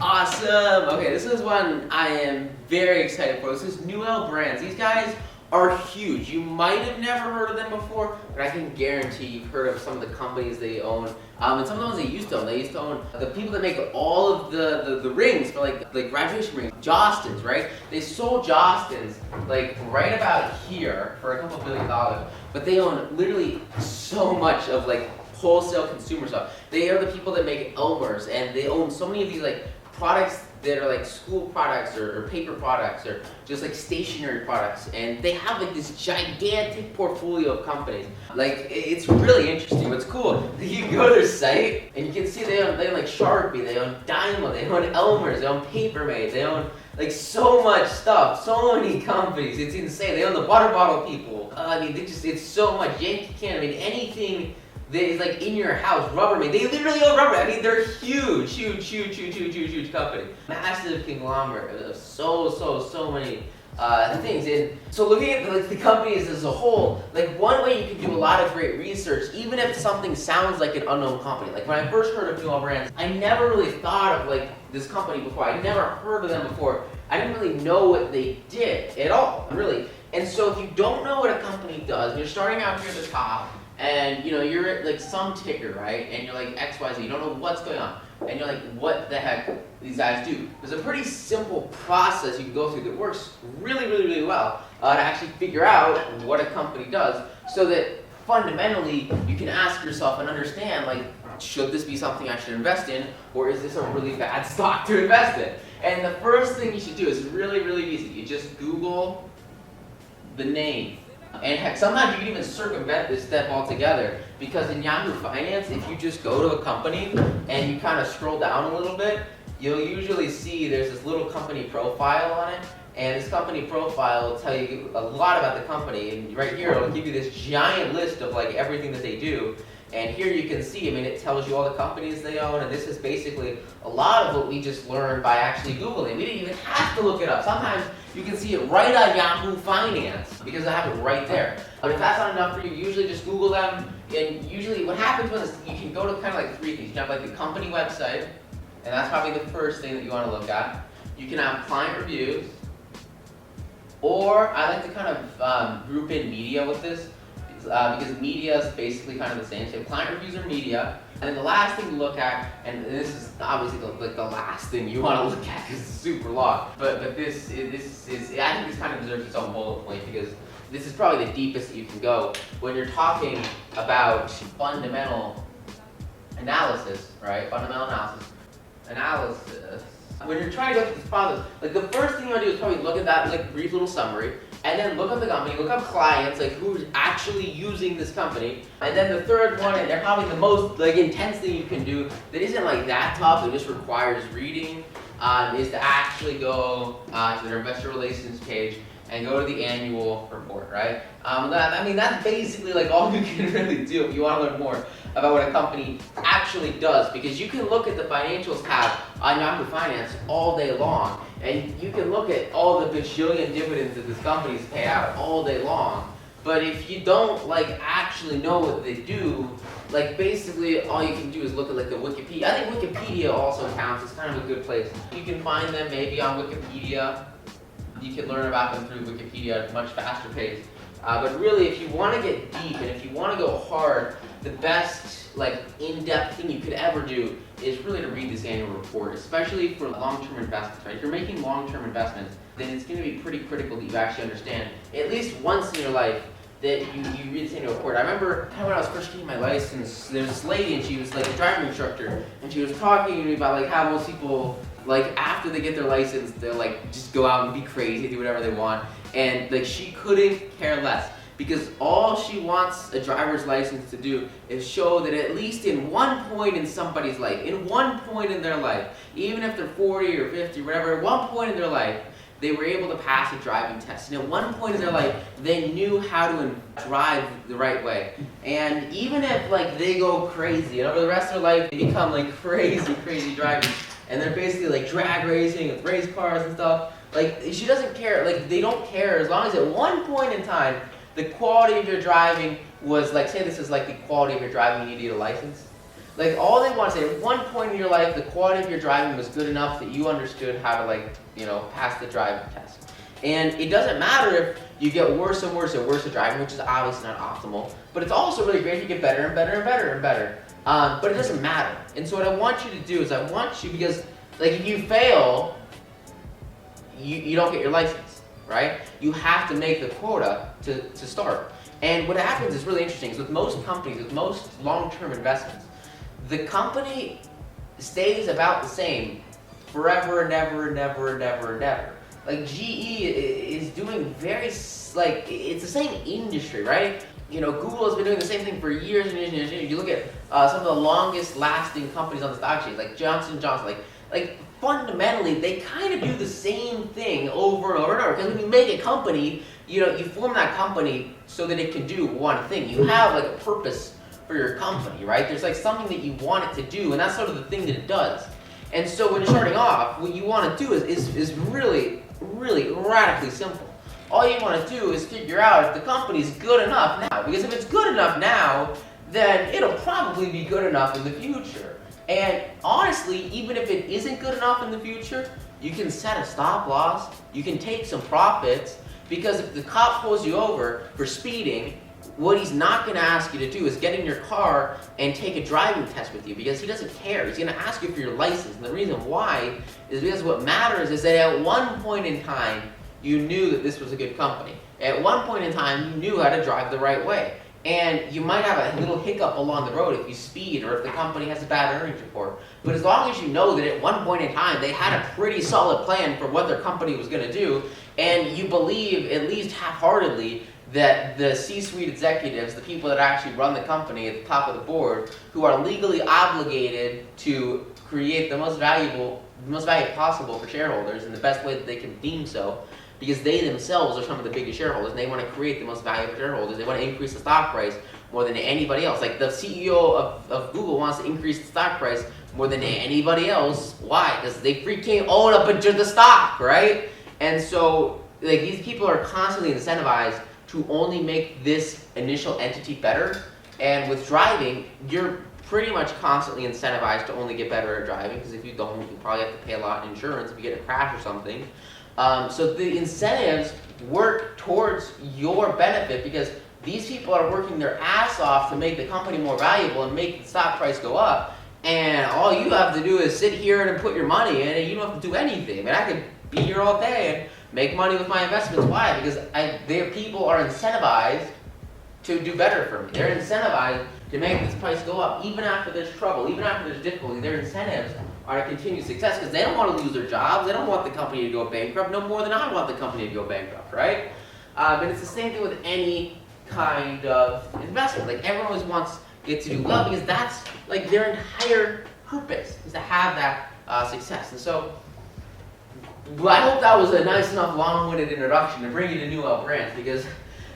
Awesome! Okay, this is one I am very excited for. This is Newell Brands. These guys are huge. You might have never heard of them before, but I can guarantee you've heard of some of the companies they own. And some of the ones they used to own. They used to own the people that make all of the rings for like graduation rings. Jostens, right? They sold Jostens like right about here for a couple $1 billion. But they own literally so much of like wholesale consumer stuff. They are the people that make Elmer's, and they own so many of these like products that are like school products or paper products or just like stationery products, and they have like this gigantic portfolio of companies. Like it's really interesting. What's cool, you can go to their site and you can see they own like Sharpie, they own Dymo, they own Elmer's, they own Papermate, they own like so much stuff, so many companies. It's insane. They own the butter bottle people. I mean, it's so much. Yankee Candle. I mean, anything that is like in your house, Rubbermaid. They literally own Rubbermaid. I mean, they're huge company. Massive conglomerate of so many things. And so looking at like the companies as a whole, like one way you can do a lot of great research, even if something sounds like an unknown company. Like when I first heard of Newell Brands, I never really thought of like this company before. I never heard of them before. I didn't really know what they did at all, really. And so if you don't know what a company does, and you're starting out here at the top, and you know, you're at like some ticker, right? And you're like XYZ, you don't know what's going on. And you're like, what the heck these guys do? There's a pretty simple process you can go through that works really well to actually figure out what a company does, so that fundamentally you can ask yourself and understand, like, should this be something I should invest in, or is this a really bad stock to invest in? And the first thing you should do is really easy. You just Google the name. And heck, sometimes you can even circumvent this step altogether, because in Yahoo Finance, if you just go to a company and you kind of scroll down a little bit, you'll usually see there's this little company profile on it, and this company profile will tell you a lot about the company. And right here, it'll give you this giant list of like everything that they do. And here you can see, I mean, it tells you all the companies they own, and this is basically a lot of what we just learned by actually Googling. We didn't even have to look it up. Sometimes you can see it right on Yahoo Finance, because I have it right there. But if that's not enough for you, usually just Google them, and usually what happens is you can go to kind of like three things. You can have like the company website, and that's probably the first thing that you want to look at. You can have client reviews, or I like to kind of group in media with this, because media is basically kind of the same. So client reviews are media, and then the last thing to look at, and this is obviously the last thing you want to look at because it's super long, but this is I think this kind of deserves its own bullet point, because this is probably the deepest that you can go when you're talking about fundamental analysis, right? Fundamental analysis. When you're trying to go through this process, like the first thing you want to do is probably look at that like brief little summary, and then look up the company, look up clients, like who's actually using this company. And then the third one, and they're probably the most like intense thing you can do that isn't like that tough, it just requires reading, is to actually go to their investor relations page and go to the annual report, right? That's basically like all you can really do if you want to learn more about what a company actually does, because you can look at the financials tab on Yahoo Finance all day long, and you can look at all the bajillion dividends that this company's pay out all day long. But if you don't like actually know what they do, like basically all you can do is look at like the Wikipedia. I think Wikipedia also counts. It's kind of a good place. You can find them maybe on Wikipedia. You can learn about them through Wikipedia at a much faster pace. But really, if you want to get deep and if you want to go hard, the best like in-depth thing you could ever do is really to read this annual report, especially for long-term investments, right? If you're making long-term investments, then it's going to be pretty critical that you actually understand at least once in your life that you read this annual report. I remember when I was first getting my license, there was this lady, and she was like a driving instructor, and she was talking to me about like how most people, like after they get their license, they'll like just go out and be crazy, do whatever they want, and like she couldn't care less, because all she wants a driver's license to do is show that at least in one point in somebody's life, in one point in their life, even if they're 40 or 50 or whatever, at one point in their life, they were able to pass a driving test. And at one point in their life, they knew how to drive the right way. And even if like they go crazy, and over the rest of their life, they become like crazy drivers, and they're basically like drag racing with race cars and stuff, like she doesn't care, like they don't care as long as at one point in time, the quality of your driving was like, say this is like the quality of your driving, you need to get a license. Like all they want to say, at one point in your life, the quality of your driving was good enough that you understood how to pass the driving test. And it doesn't matter if you get worse and worse and worse at driving, which is obviously not optimal, but it's also really great if you get better and better and better and better. But it doesn't matter. And so what I want you to do is because like if you fail, you don't get your license, right? You have to make the quota to start. And what happens is really interesting. Is with most companies, with most long-term investments, the company stays about the same forever and ever and ever and ever and ever. Like GE is doing it's the same industry, right? Google has been doing the same thing for years and years and years. You look at some of the longest lasting companies on the stock exchange, like Johnson & Johnson, like fundamentally, they kind of do the same thing over and over and over. Because when you make a company, you form that company so that it can do one thing. You have like a purpose for your company, right? There's like something that you want it to do, and that's sort of the thing that it does. And so when you're starting off, what you want to do is really, really radically simple. All you want to do is figure out if the company's good enough now. Because if it's good enough now, then it'll probably be good enough in the future. And honestly, even if it isn't good enough in the future, you can set a stop loss, you can take some profits, because if the cop pulls you over for speeding, what he's not going to ask you to do is get in your car and take a driving test with you, because he doesn't care. He's going to ask you for your license. And the reason why is because what matters is that at one point in time, you knew that this was a good company. At one point in time, you knew how to drive the right way. And you might have a little hiccup along the road if you speed or if the company has a bad earnings report. But as long as you know that at one point in time they had a pretty solid plan for what their company was going to do, and you believe, at least half-heartedly, that the C-suite executives, the people that actually run the company at the top of the board, who are legally obligated to create the most value possible for shareholders in the best way that they can deem so, because they themselves are some of the biggest shareholders, and they want to create the most value for shareholders. They want to increase the stock price more than anybody else. Like the CEO of Google wants to increase the stock price more than anybody else. Why? Because they freaking own a bunch of the stock, right? And so like these people are constantly incentivized to only make this initial entity better. And with driving, you're pretty much constantly incentivized to only get better at driving, because if you don't, you probably have to pay a lot in insurance if you get in a crash or something. So the incentives work towards your benefit, because these people are working their ass off to make the company more valuable and make the stock price go up. And all you have to do is sit here and put your money in, and you don't have to do anything. I mean, I could be here all day and make money with my investments. Why? Because their people are incentivized to do better for me. They're incentivized to make this price go up, even after there's trouble, even after there's difficulty. Their incentives are to continue success, because they don't want to lose their jobs. They don't want the company to go bankrupt no more than I want the company to go bankrupt, right? And it's the same thing with any kind of investment. Like everyone always wants it to do well, because that's like their entire purpose, is to have that success. And so, I hope that was a nice enough long-winded introduction to bring you to Newell Brands, because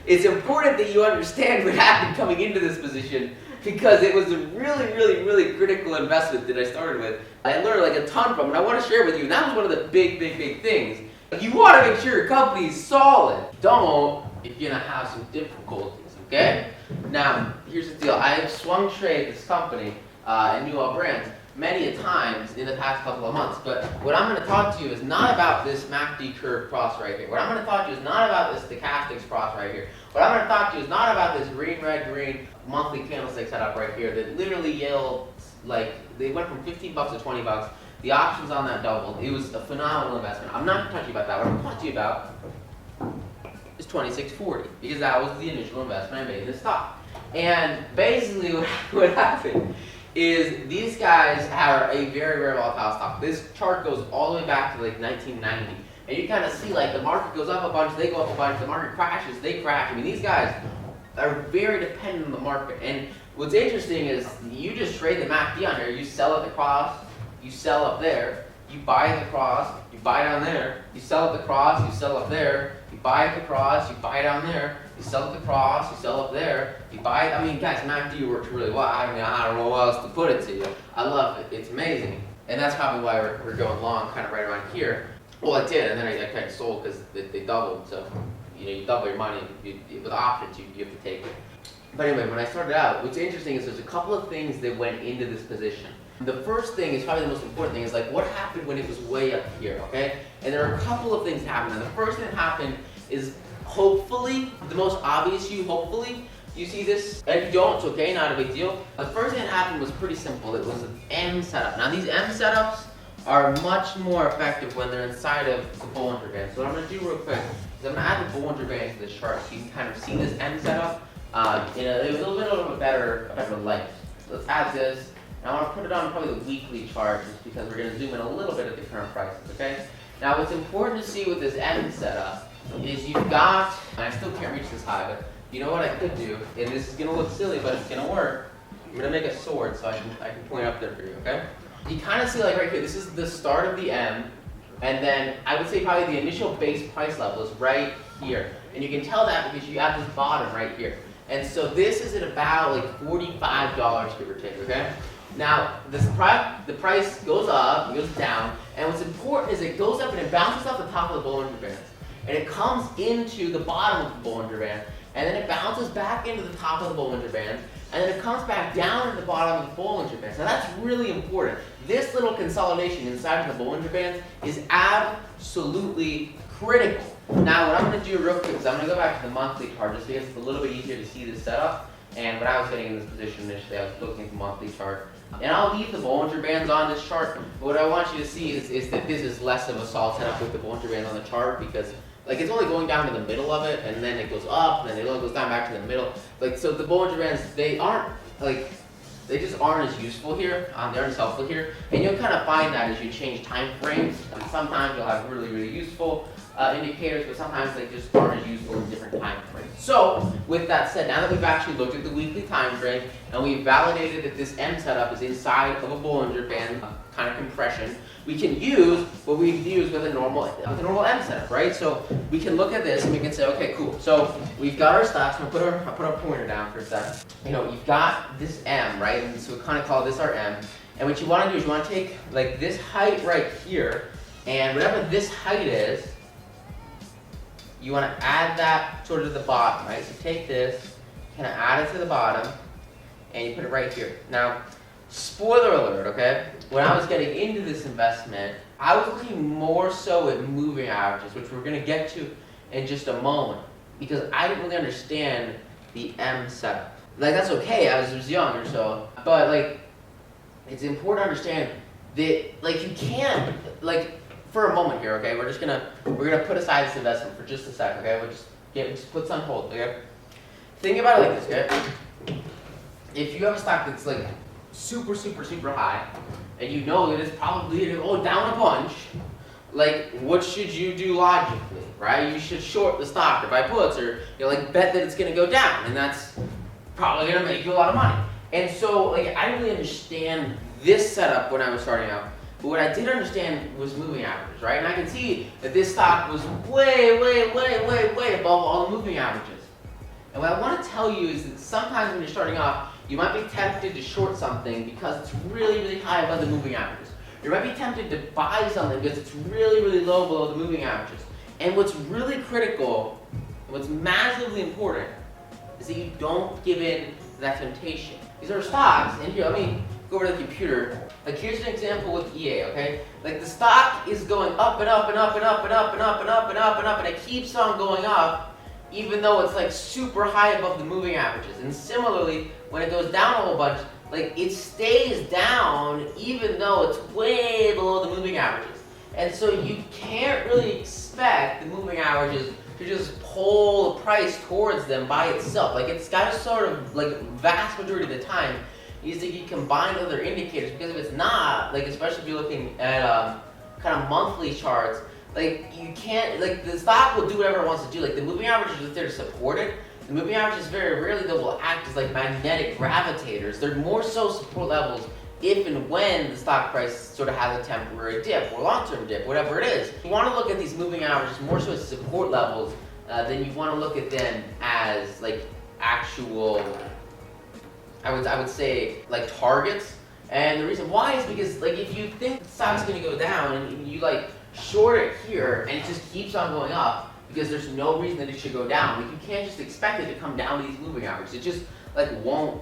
it's important that you understand what happened coming into this position, because it was a really, really, really critical investment that I started with. I learned like a ton from it, and I want to share with you. And that was one of the big, big, big things. You want to make sure your company is solid. Don't if you're going to have some difficulties, okay? Now, here's the deal. I've swung trade this company in Newell Brands many a times in the past couple of months. But what I'm going to talk to you is not about this MACD curve cross right here. What I'm going to talk to you is not about this stochastics cross right here. What I'm going to talk to you is not about this green, red, green monthly candlestick setup right here that literally yelled, like, they went from 15 bucks to 20 bucks. The options on that doubled. It was a phenomenal investment. I'm not going to talk to you about that. What I'm going to talk to you about is 2640, because that was the initial investment I made in this stock. And basically what happened is these guys are a very, very volatile stock. This chart goes all the way back to like 1990. And you kind of see like the market goes up a bunch, they go up a bunch, the market crashes, they crash. I mean, these guys are very dependent on the market. And what's interesting is you just trade the MACD on here. You sell at the cross, you sell up there, you buy at the cross, you buy down there, you sell at the cross, you sell up there, you buy at the cross, you buy down there, you sell at the cross, you sell up there, you buy it. I mean, guys, MACD works really well. I mean, I don't know what else to put it to you. I love it. It's amazing. And that's probably why we're going long, kind of right around here. Well, I did, and then I kind of sold because they doubled. So, you double your money. With options, you have to take it. But anyway, when I started out, what's interesting is there's a couple of things that went into this position. The first thing is probably the most important thing is like what happened when it was way up here, okay? And there are a couple of things happening. The first thing that happened is hopefully, the most obvious hopefully, you see this, and if you don't, it's okay, not a big deal. The first thing that happened was pretty simple. It was an M setup. Now these M setups are much more effective when they're inside of the Bollinger Band. So what I'm gonna do real quick is I'm gonna add the Bollinger Band to this chart so you can kind of see this M setup in a little bit of a better light. So let's add this. And I want to put it on probably the weekly chart just because we're going to zoom in a little bit at the current prices, okay? Now what's important to see with this M setup is you've got, and I still can't reach this high, but you know what I could do, and this is going to look silly, but it's going to work. I'm going to make a sword so I can point up there for you, okay? You kind of see like right here, this is the start of the M, and then I would say probably the initial base price level is right here. And you can tell that because you have this bottom right here. And so this is at about like $45, give or take, okay? Now, the price goes up, it goes down, and what's important is it goes up and it bounces off the top of the Bollinger Bands. And it comes into the bottom of the Bollinger Band, and then it bounces back into the top of the Bollinger Band, and then it comes back down to the bottom of the Bollinger Bands. Now that's really important. This little consolidation inside of the Bollinger Bands is absolutely critical. Now what I'm going to do real quick is I'm going to go back to the monthly chart just because it's a little bit easier to see this setup. And when I was getting in this position initially, I was looking at the monthly chart. And I'll leave the Bollinger Bands on this chart, but what I want you to see is that this is less of a solid setup with the Bollinger Bands on the chart because like it's only going down to the middle of it and then it goes up and then it goes down back to the middle. Like so the Bollinger Bands, they just aren't as useful here, they aren't as helpful here. And you'll kind of find that as you change time frames. Sometimes you'll have really, really useful indicators, but sometimes they just aren't as useful in different time frames. So, with that said, now that we've actually looked at the weekly time frame and we've validated that this M setup is inside of a Bollinger Band kind of compression, we can use what we've used with a normal M setup, right? So we can look at this and we can say, okay, cool. So we've got our stocks. I'll put our pointer down for a second. You know, you've got this M, right? And so we kind of call this our M. And what you want to do is you want to take like this height right here, and whatever this height is, you want to add that sort of to the bottom, right? So take this, kind of add it to the bottom, and you put it right here. Now, spoiler alert, okay? When I was getting into this investment, I was looking more so at moving averages, which we're going to get to in just a moment, because I didn't really understand the M setup. Like, that's okay, I was young or so, but like, it's important to understand that, like, you can't, like, for a moment here, okay, we're gonna put aside this investment for just a sec, okay? We'll just put this on hold, okay? Think about it like this, okay? If you have a stock that's like super, super, super high, and you know that it's probably gonna go down a bunch, like, what should you do logically, right? You should short the stock or buy puts, or like bet that it's gonna go down, and that's probably gonna make you a lot of money. And so, like, I didn't really understand this setup when I was starting out. But what I did understand was moving averages, right? And I can see that this stock was way, way, way, way, way above all the moving averages. And what I want to tell you is that sometimes when you're starting off, you might be tempted to short something because it's really, really high above the moving averages. You might be tempted to buy something because it's really, really low below the moving averages. And what's really critical, what's massively important, is that you don't give in to that temptation. These are stocks, and here, let me go over to the computer. Like, here's an example with EA, okay? Like, the stock is going up and up and up and up and up and up and up and up and up, and it keeps on going up, even though it's like super high above the moving averages. And similarly, when it goes down a whole bunch, like, it stays down even though it's way below the moving averages. And so you can't really expect the moving averages to just pull the price towards them by itself. Like, it's got to sort of, like, vast majority of the time, is that you combine other indicators, because if it's not, like, especially if you're looking at kind of monthly charts, like, you can't, like, the stock will do whatever it wants to do. Like, the moving average is there to support it. The moving averages very rarely, though, will act as like magnetic gravitators. They're more so support levels if and when the stock price sort of has a temporary dip or long-term dip, whatever it is. You want to look at these moving averages more so as support levels than you want to look at them as like actual, I would say, like, targets. And the reason why is because, like, if you think the stock's going to go down and you like short it here and it just keeps on going up because there's no reason that it should go down, like, you can't just expect it to come down to these moving averages. It just, like won't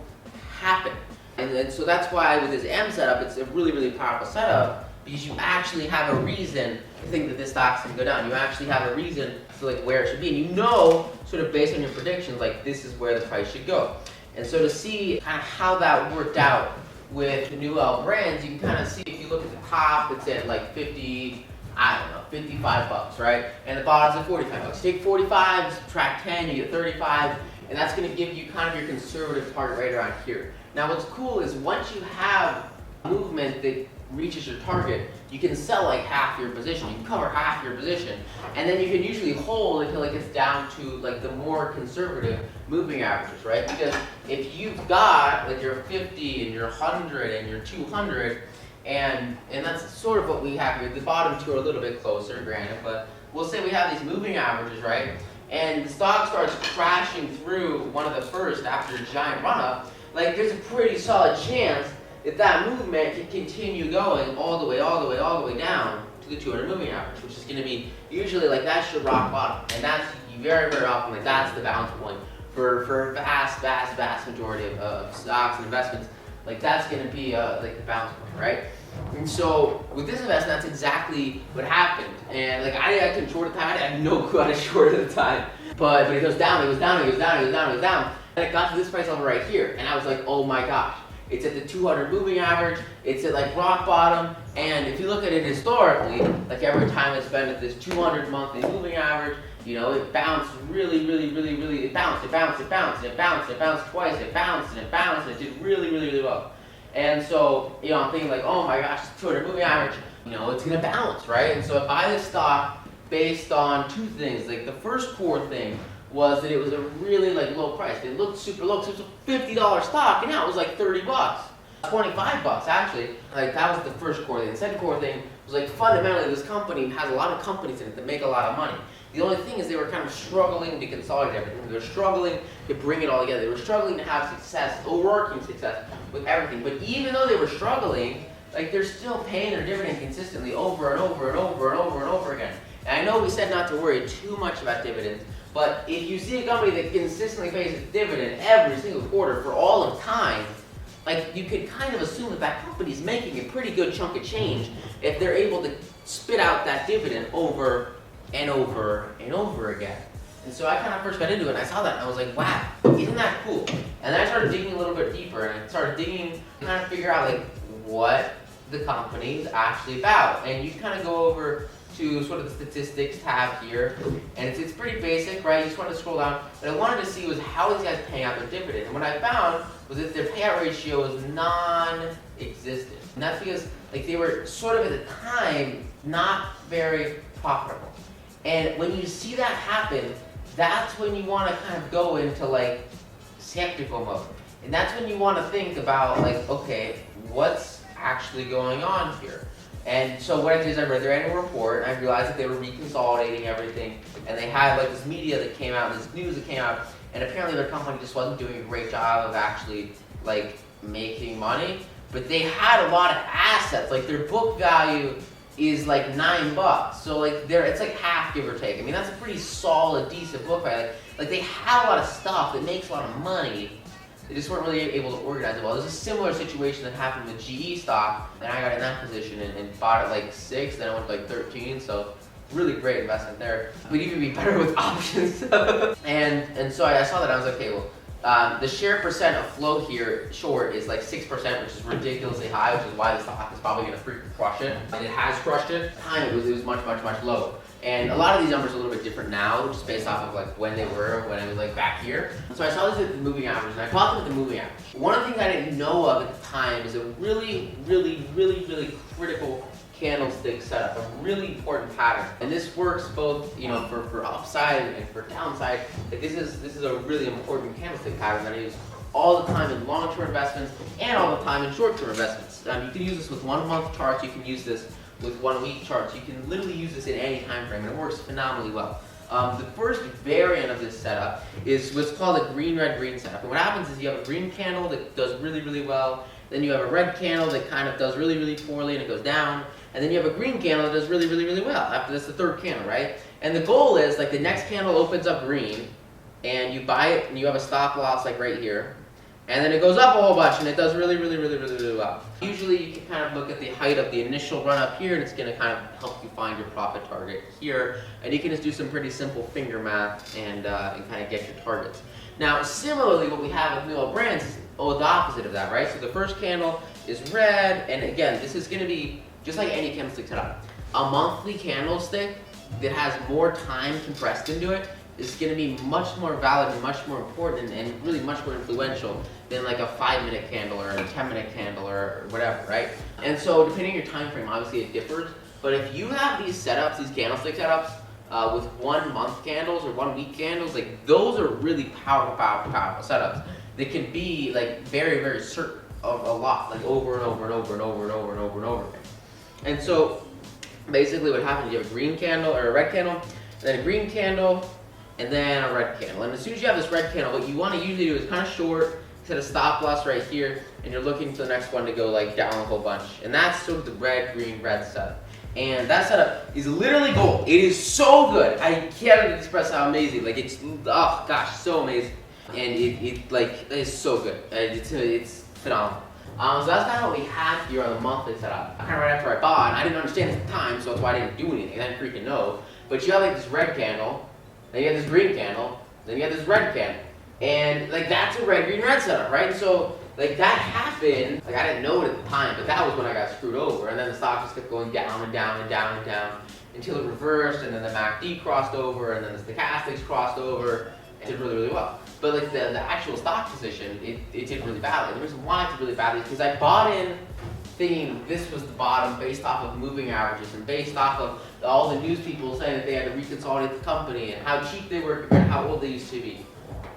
happen. And so that's why with this M setup, it's a really, really powerful setup, because you actually have a reason to think that this stock's gonna go down. You actually have a reason to like where it should be, and you know, sort of based on your predictions, like this is where the price should go. And so to see kind of how that worked out with the Newell Brands, you can kind of see if you look at the top, it's at like 50, I don't know, 55 bucks, right? And the bottom's at 45 bucks. Take 45, subtract 10, you get 35, and that's gonna give you kind of your conservative target right around here. Now what's cool is once you have movement that reaches your target, you can sell like half your position, you can cover half your position, and then you can usually hold until it gets down to like the more conservative moving averages, right? Because if you've got like your 50 and your 100 and your 200, and that's sort of what we have here, the bottom two are a little bit closer, granted, but we'll say we have these moving averages, right? And the stock starts crashing through one of the first after a giant run up, like there's a pretty solid chance that that movement can continue going all the way down to the 200 moving average, which is going to be usually like that's your rock bottom, and that's very, very often like that's the bounce point for vast majority of stocks and investments. Like that's going to be like the bounce point, right? And so with this investment, that's exactly what happened. And like I couldn't short at the time. I had no clue how to short at the time. But it goes down, it goes down, it goes down, it goes down, it goes down. And it got to this price level right here, and I was like, oh my gosh. It's at the 200 moving average, it's at like rock bottom, and if you look at it historically, like every time it's been at this 200 monthly moving average, you know, it bounced really, it bounced twice, it bounced, and it did really well. And so, you know, I'm thinking like, oh my gosh, 200 moving average, you know, it's gonna bounce, right? And so I buy this stock based on two things. Like the first core thing was that it was a really like low price. It looked super low, so it was a $50 stock, and now it was like 30 bucks, 25 bucks actually. Like that was the first core thing. The second core thing was like fundamentally this company has a lot of companies in it that make a lot of money. The only thing is they were kind of struggling to consolidate everything. They were struggling to bring it all together. They were struggling to have success, working success with everything. But even though they were struggling, like they're still paying their dividend consistently over and over again. And I know we said not to worry too much about dividends, but if you see a company that consistently pays its dividend every single quarter for all of time, like you could kind of assume that that company's making a pretty good chunk of change if they're able to spit out that dividend over and over again. And so I kind of first got into it and I saw that and I was like, wow, isn't that cool? And then I started digging a little bit deeper and I started digging, trying to figure out like what the company's actually about. And you kind of go over to sort of the statistics tab here, and it's pretty basic, right? You just want to scroll down. What I wanted to see was how these guys paying out their dividend. And what I found was that their payout ratio was non-existent. And that's because like they were sort of at the time not very profitable. And when you see that happen, that's when you want to kind of go into like skeptical mode. And that's when you want to think about like, okay, what's actually going on here? And so what I did is I read their annual report and I realized that they were reconsolidating everything, and they had like this media that came out, this news that came out, and apparently their company just wasn't doing a great job of actually like making money. But they had a lot of assets, like their book value is like $9. So like it's like half, give or take. I mean, that's a pretty solid, decent book value. Like they had a lot of stuff that makes a lot of money. They just weren't really able to organize it well. There's a similar situation that happened with GE stock, and I got in that position and bought it like 6, then it went to like 13, so really great investment there. We'd even be better with options. and so I saw that, I was like, okay, well, the share percent of flow here short is like 6%, which is ridiculously high, which is why the stock is probably going to freaking crush it. And it has crushed it. At the time it was much lower. And a lot of these numbers are a little bit different now, just based off of like when they were, when it was like back here. So I saw these at the moving average, and I bought them at the moving average. One of the things I didn't know of at the time is a really critical candlestick setup, a really important pattern. And this works both, you know, for upside and for downside. Like this is a really important candlestick pattern that I use all the time in long-term investments and all the time in short-term investments. You can use this with 1 month charts, you can use this with 1 week charts. You can literally use this in any time frame, and it works phenomenally well. The first variant of this setup is what's called a green-red-green setup. And what happens is you have a green candle that does really well, then you have a red candle that kind of does really poorly and it goes down, and then you have a green candle that does really well. After that's the third candle, right? And the goal is like the next candle opens up green, and you buy it and you have a stop loss like right here, And then it goes up a whole bunch, and it does really, really, really, really, really well. Usually you can kind of look at the height of the initial run up here, and it's going to kind of help you find your profit target here. And you can just do some pretty simple finger math and kind of get your targets. Now, similarly, what we have with Newell Brands is the opposite of that, right? So the first candle is red, and again, this is going to be just like any candlestick setup. A monthly candlestick that has more time compressed into it is going to be much more valid and much more important and really much more influential than like a 5-minute candle or a 10-minute candle or whatever, right? And so depending on your time frame, obviously it differs. But if you have these setups, these candlestick setups, with 1 month candles or 1 week candles, like those are really powerful setups that can be like very, very certain of a lot, like over and over and over and over and over and over and over again. And so basically what happens, you have a green candle or a red candle, and then a green candle, and then a red candle. And as soon as you have this red candle, what you want to usually do is kind of short, set a stop loss right here, and you're looking for the next one to go like down a whole bunch. And that's sort of the red, green, red setup. And that setup is literally gold. It is so good. I can't even express how amazing. Like it's, oh gosh, so amazing. And it like is so good. It's phenomenal. So that's kind of what we have here on the monthly setup. Kind of right after I bought, and I didn't understand it at the time, so that's why I didn't do anything. I didn't freaking know. But you have like this red candle, then you have this green candle, then you have this red candle. And like that's a red, green, red setup, right? And so like that happened, like I didn't know it at the time, but that was when I got screwed over. And then the stock just kept going down and down and down and down until it reversed, and then the MACD crossed over, and then the stochastics crossed over. It did really, really well. But like the actual stock position, it did really badly. The reason why it did really badly is because I bought in thinking this was the bottom based off of moving averages and based off of all the news people saying that they had to reconsolidate the company and how cheap they were compared to how old they used to be.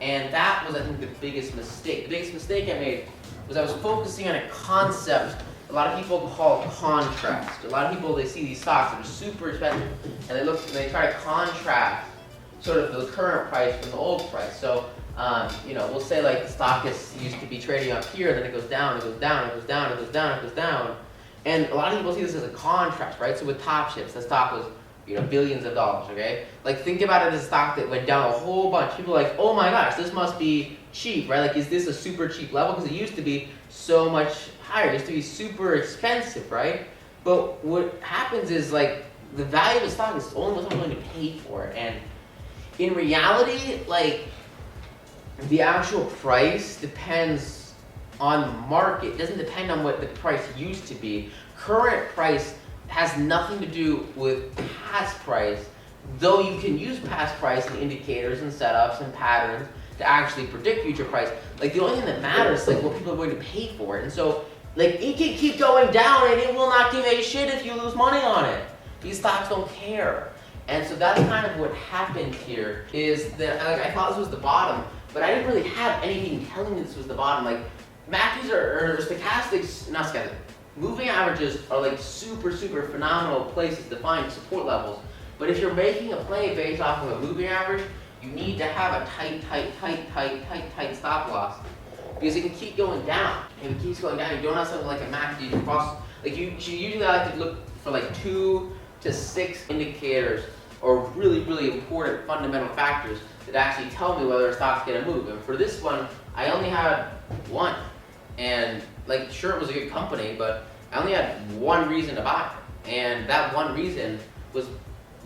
And that was, I think, the biggest mistake. The biggest mistake I made was I was focusing on a concept a lot of people call contrast. A lot of people, they see these stocks that are super expensive, and they try to contrast sort of the current price from the old price. So, we'll say like the stock used to be trading up here, then it goes down, it goes down, it goes down, it goes down, it goes down. And a lot of people see this as a contrast, right? So with Top Chips, the stock was billions of dollars, okay? Like think about it as a stock that went down a whole bunch. People are like, oh my gosh, this must be cheap, right? Like is this a super cheap level? Because it used to be so much higher. It used to be super expensive, right? But what happens is like the value of the stock is only what someone's willing to pay for it. And in reality, like the actual price depends on the market. It doesn't depend on what the price used to be. Current price has nothing to do with past price, though you can use past price and indicators and setups and patterns to actually predict future price. Like the only thing that matters is like what people are going to pay for it. And so like it can keep going down and it will not give a shit if you lose money on it. These stocks don't care. And so that's kind of what happened here, is that I thought this was the bottom, but I didn't really have anything telling me this was the bottom. Like MACDs or stochastics, not stochastics, moving averages are like super, super phenomenal places to find support levels. But if you're making a play based off of a moving average, you need to have a tight stop loss. Because it can keep going down. And if it keeps going down, you don't have something like a MACD to cross. Like you usually like to look for like 2 to 6 indicators or really, really important fundamental factors that actually tell me whether a stock's gonna move. And for this one, I only had one. And like, sure, it was a good company, but I only had one reason to buy it. And that one reason was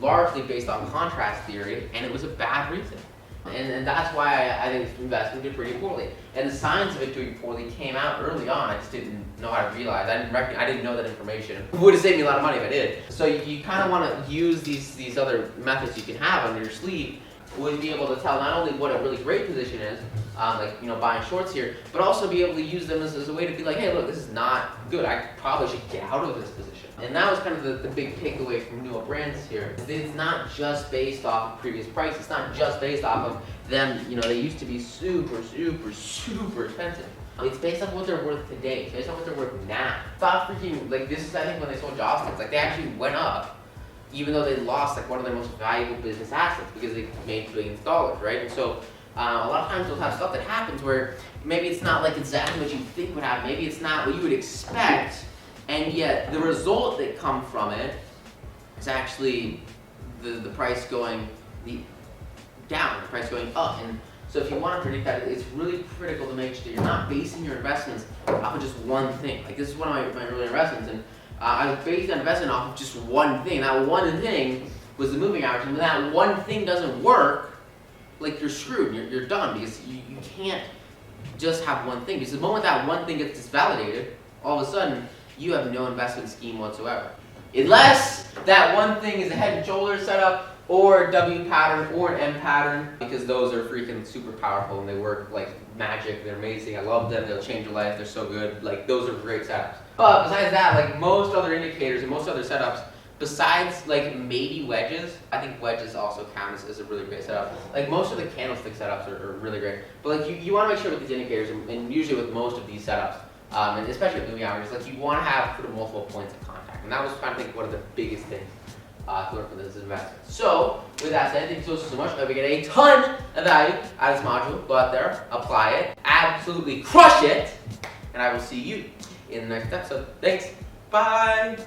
largely based on contrast theory, and it was a bad reason. And that's why I think this investment did pretty poorly. And the signs of it doing poorly came out early on. I just didn't know how to realize. I didn't know that information. It would have saved me a lot of money if I did. So you kind of want to use these other methods you can have under your sleeve would be able to tell not only what a really great position is, buying shorts here, but also be able to use them as a way to be like, hey, look, this is not good. I probably should get out of this position. And that was kind of the big takeaway from Newell Brands here. It's not just based off of previous price. It's not just based off of them, they used to be super, super, super expensive. It's based on what they're worth today. It's based on what they're worth now. Stop freaking, this is I think when they sold Jostens, they actually went up, even though they lost one of their most valuable business assets because they made billions of dollars, right? And so a lot of times you'll have stuff that happens where maybe it's not like exactly what you think would happen. Maybe it's not what you would expect, and yet the result that comes from it is actually the price going down, the price going up. And So if you want to predict that, it's really critical to make sure that you're not basing your investments off of just one thing. Like this is one of my early investments, and I was basing that investment off of just one thing. That one thing was the moving average, and when that one thing doesn't work, like you're screwed. You're done, because you can't just have one thing. Because the moment that one thing gets disvalidated, all of a sudden you have no investment scheme whatsoever. Unless that one thing is a head and shoulders setup, or a W pattern, or an M pattern, because those are freaking super powerful and they work like magic. They're amazing. I love them. They'll change your life. They're so good. Like those are great setups. But besides that, like most other indicators and most other setups, besides like maybe wedges, I think wedges also count as a really great setup. Like most of the candlestick setups are really great. But like you want to make sure with these indicators, and usually with most of these setups, and especially with moving averages, like you want to have sort of multiple points of contact. And that was kind of one of the biggest things to learn from this investment. So, with that said, thank you so much. I hope you get a ton of value out of this module. Go out there, apply it, absolutely crush it, and I will see you in the next episode. Thanks. Bye.